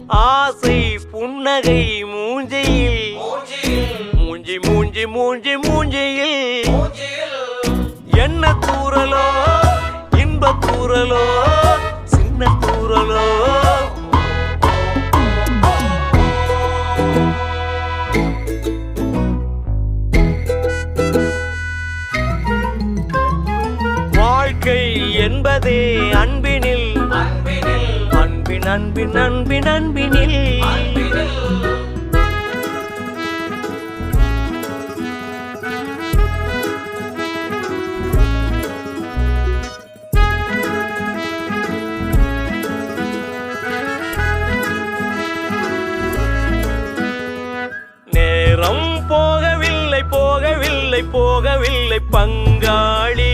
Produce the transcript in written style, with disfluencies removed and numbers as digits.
ஆசை புன்னகை மூஞ்சியில் மூஞ்சி மூஞ்சி மூஞ்சி மூஞ்சியில் என்ன தூரலோ இன்ப தூரலோ சின்ன தூரலோ வாழ்க்கை என்பதே அன்பினில் அன்பின் அன்பின் அன்பின் அன்பினில் நேரம் போகவில்லை போகவில்லை போகவில்லை பங்காளி